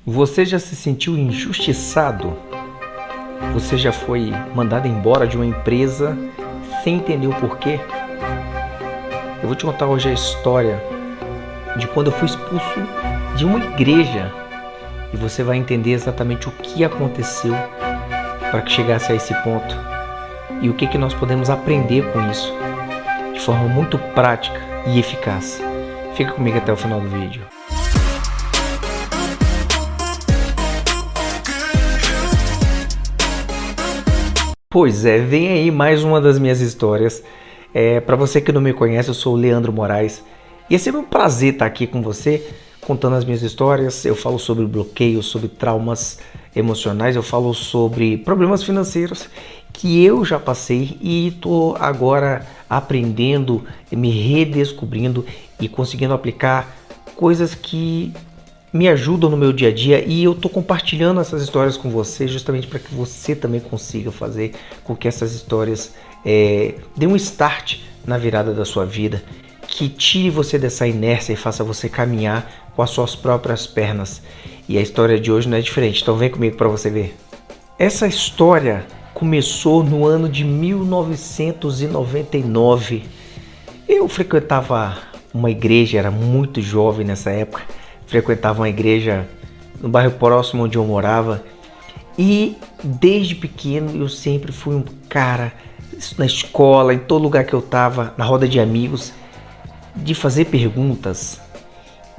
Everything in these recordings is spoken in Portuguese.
Você já se sentiu injustiçado? Você já foi mandado embora de uma empresa sem entender o porquê? Eu vou te contar hoje a história de quando eu fui expulso de uma igreja e você vai entender exatamente o que aconteceu para que chegasse a esse ponto e o que nós podemos aprender com isso de forma muito prática e eficaz. Fica comigo até o final do vídeo. Pois é, vem aí mais uma das minhas histórias. Para você que não me conhece, eu sou o Leandro Moraes e é sempre um prazer estar aqui com você, contando as minhas histórias. Eu falo sobre bloqueios, sobre traumas emocionais, eu falo sobre problemas financeiros que eu já passei e estou agora aprendendo, me redescobrindo e conseguindo aplicar coisas que me ajudam no meu dia a dia, e eu estou compartilhando essas histórias com você justamente para que você também consiga fazer com que essas histórias dêem um start na virada da sua vida, que tire você dessa inércia e faça você caminhar com as suas próprias pernas. E a história de hoje não é diferente, então vem comigo para você ver. Essa história começou no ano de 1999. Eu frequentava uma igreja, era muito jovem nessa época. Frequentava uma igreja no bairro próximo onde eu morava e desde pequeno eu sempre fui um cara, na escola, em todo lugar que eu estava, na roda de amigos, de fazer perguntas.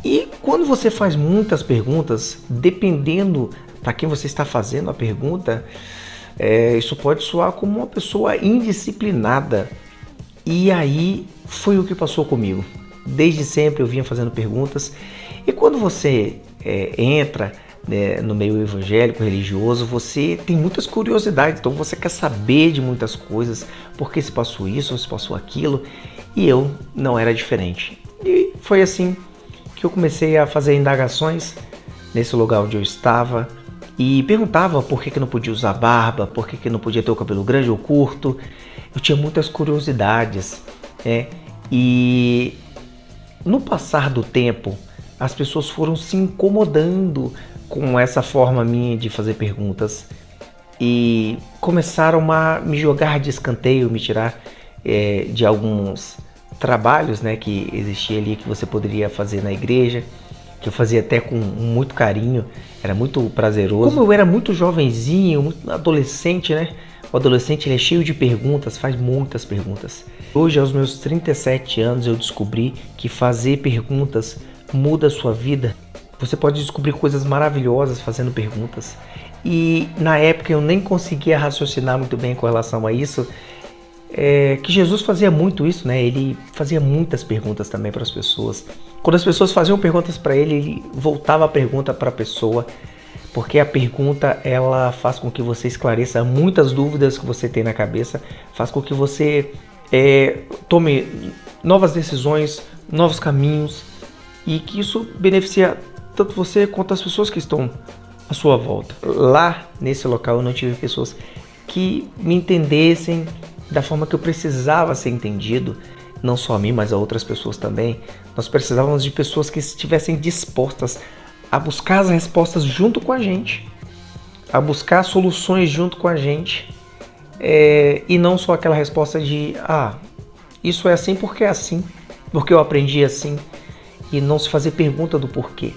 E quando você faz muitas perguntas, dependendo para quem você está fazendo a pergunta, isso pode soar como uma pessoa indisciplinada. E aí foi o que passou comigo. Desde sempre eu vinha fazendo perguntas. E quando você entra no meio evangélico, religioso, você tem muitas curiosidades, então você quer saber de muitas coisas, por que se passou isso, se passou aquilo, e eu não era diferente. E foi assim que eu comecei a fazer indagações nesse lugar onde eu estava, e perguntava por que não podia usar barba, por que não podia ter o cabelo grande ou curto. Eu tinha muitas curiosidades, e no passar do tempo, as pessoas foram se incomodando com essa forma minha de fazer perguntas e começaram a me jogar de escanteio, me tirar de alguns trabalhos, que existia ali, que você poderia fazer na igreja, que eu fazia até com muito carinho, era muito prazeroso. Como eu era muito jovenzinho, muito adolescente, o adolescente ele é cheio de perguntas, faz muitas perguntas. Hoje, aos meus 37 anos, eu descobri que fazer perguntas muda a sua vida. Você pode descobrir coisas maravilhosas fazendo perguntas. E na época eu nem conseguia raciocinar muito bem com relação a isso. Que Jesus fazia muito isso, Ele fazia muitas perguntas também para as pessoas. Quando as pessoas faziam perguntas para ele, ele voltava a pergunta para a pessoa, porque a pergunta ela faz com que você esclareça muitas dúvidas que você tem na cabeça, faz com que você tome novas decisões, novos caminhos, e que isso beneficia tanto você quanto as pessoas que estão à sua volta. Lá nesse local eu não tive pessoas que me entendessem da forma que eu precisava ser entendido, não só a mim, mas a outras pessoas também. Nós precisávamos de pessoas que estivessem dispostas a buscar as respostas junto com a gente, a buscar soluções junto com a gente, e não só aquela resposta de isso é assim porque é assim, porque eu aprendi assim, e não se fazer pergunta do porquê.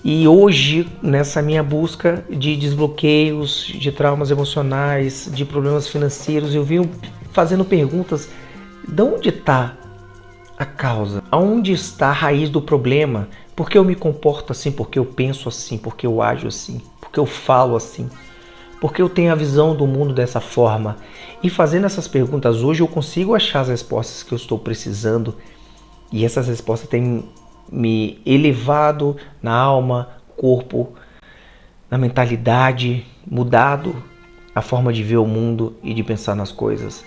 E hoje, nessa minha busca de desbloqueios, de traumas emocionais, de problemas financeiros, eu venho fazendo perguntas: de onde está a causa? Aonde está a raiz do problema? Por que eu me comporto assim? Por que eu penso assim? Por que eu ajo assim? Por que eu falo assim? Por que eu tenho a visão do mundo dessa forma? E fazendo essas perguntas hoje eu consigo achar as respostas que eu estou precisando. E essas respostas têm me elevado na alma, corpo, na mentalidade, mudado a forma de ver o mundo e de pensar nas coisas.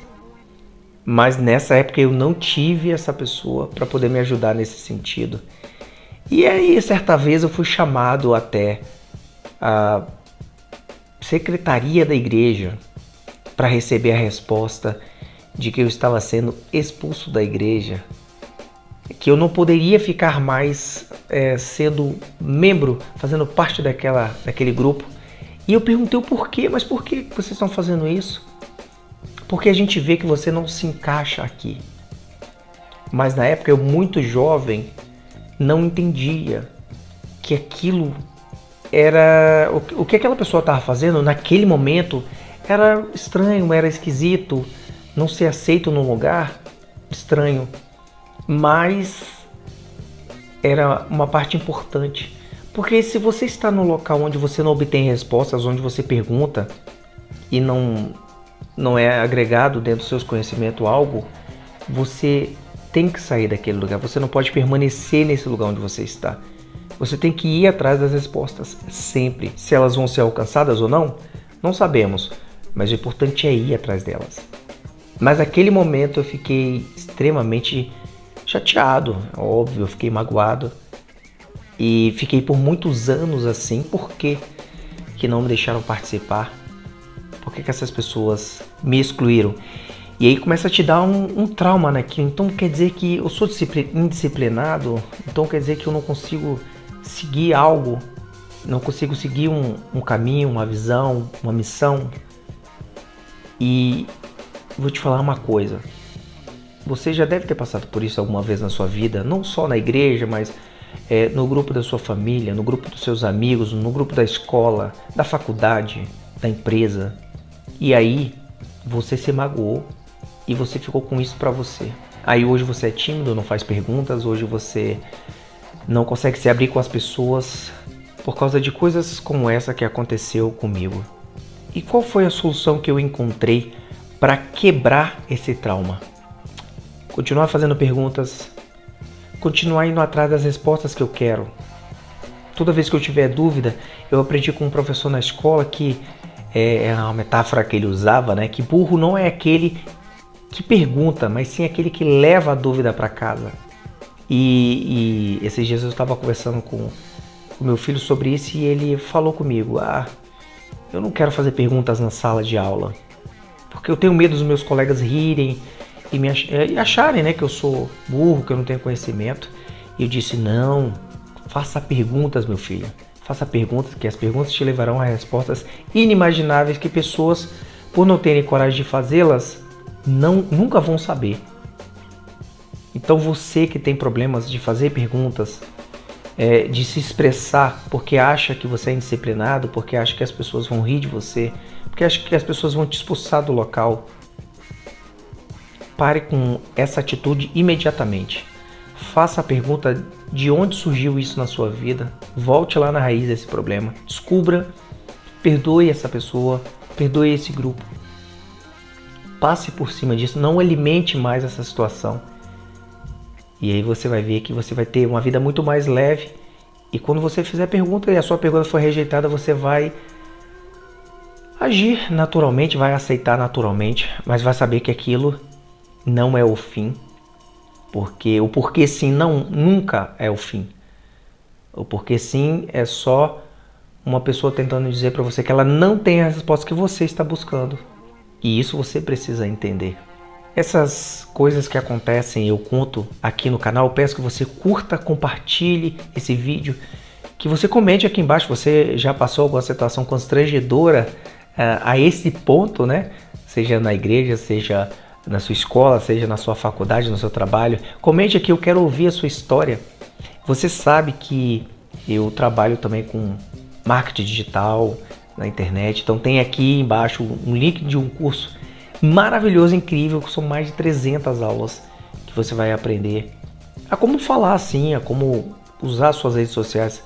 Mas nessa época eu não tive essa pessoa para poder me ajudar nesse sentido. E aí, certa vez eu fui chamado até a secretaria da igreja para receber a resposta de que eu estava sendo expulso da igreja. que eu não poderia ficar mais sendo membro, fazendo parte daquele grupo. E eu perguntei o porquê, mas por que vocês estão fazendo isso? Porque a gente vê que você não se encaixa aqui. Mas na época eu, muito jovem, não entendia que aquilo era... O que aquela pessoa estava fazendo naquele momento era estranho, era esquisito, não ser aceito num lugar estranho. Mas era uma parte importante. Porque se você está no local onde você não obtém respostas, onde você pergunta e não é agregado dentro dos seus conhecimentos algo, você tem que sair daquele lugar. Você não pode permanecer nesse lugar onde você está. Você tem que ir atrás das respostas, sempre. Se elas vão ser alcançadas ou não, não sabemos. Mas o importante é ir atrás delas. Mas naquele momento eu fiquei extremamente chateado, óbvio, eu fiquei magoado. E fiquei por muitos anos assim. Por que não me deixaram participar? Por que essas pessoas me excluíram? E aí começa a te dar um trauma naquilo. Então quer dizer que eu sou indisciplinado? Então quer dizer que eu não consigo seguir algo? Não consigo seguir um caminho, uma visão, uma missão? E vou te falar uma coisa. Você já deve ter passado por isso alguma vez na sua vida. Não só na igreja, mas no grupo da sua família, no grupo dos seus amigos, no grupo da escola, da faculdade, da empresa. E aí você se magoou e você ficou com isso pra você. Aí hoje você é tímido, não faz perguntas, hoje você não consegue se abrir com as pessoas por causa de coisas como essa que aconteceu comigo. E qual foi a solução que eu encontrei para quebrar esse trauma? Continuar fazendo perguntas, continuar indo atrás das respostas que eu quero. Toda vez que eu tiver dúvida, eu aprendi com um professor na escola que é uma metáfora que ele usava, né? Que burro não é aquele que pergunta, mas sim aquele que leva a dúvida para casa. E esses dias eu estava conversando com o meu filho sobre isso e ele falou comigo: eu não quero fazer perguntas na sala de aula, porque eu tenho medo dos meus colegas rirem e acharem, né, que eu sou burro, que eu não tenho conhecimento. E eu disse: não, faça perguntas, meu filho. Faça perguntas, que as perguntas te levarão a respostas inimagináveis que pessoas, por não terem coragem de fazê-las, nunca vão saber. Então você que tem problemas de fazer perguntas, de se expressar porque acha que você é indisciplinado, porque acha que as pessoas vão rir de você, porque acha que as pessoas vão te expulsar do local, pare com essa atitude imediatamente. Faça a pergunta de onde surgiu isso na sua vida, volte lá na raiz desse problema, descubra, perdoe essa pessoa, perdoe esse grupo, passe por cima disso, não alimente mais essa situação. E aí você vai ver que você vai ter uma vida muito mais leve. E quando você fizer pergunta e a sua pergunta for rejeitada, você vai agir naturalmente, vai aceitar naturalmente, mas vai saber que aquilo não é o fim. Porque o porquê sim nunca é o fim. O porquê sim é só uma pessoa tentando dizer para você que ela não tem a resposta que você está buscando. E isso você precisa entender. Essas coisas que acontecem eu conto aqui no canal. Eu peço que você curta, compartilhe esse vídeo, que você comente aqui embaixo. Você já passou alguma situação constrangedora a esse ponto, né? Seja na igreja, seja na sua escola, seja na sua faculdade, no seu trabalho. Comente aqui, eu quero ouvir a sua história. Você sabe que eu trabalho também com marketing digital na internet. Então tem aqui embaixo um link de um curso maravilhoso, incrível, que são mais de 300 aulas que você vai aprender a como falar assim, a como usar suas redes sociais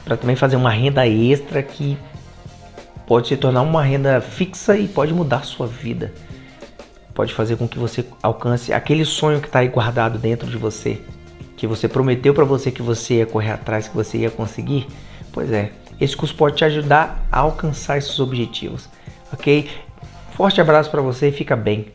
para também fazer uma renda extra que pode se tornar uma renda fixa e pode mudar a sua vida. Pode fazer com que você alcance aquele sonho que está aí guardado dentro de você, que você prometeu para você que você ia correr atrás, que você ia conseguir. Pois é, esse curso pode te ajudar a alcançar esses objetivos, ok? Forte abraço para você e fica bem.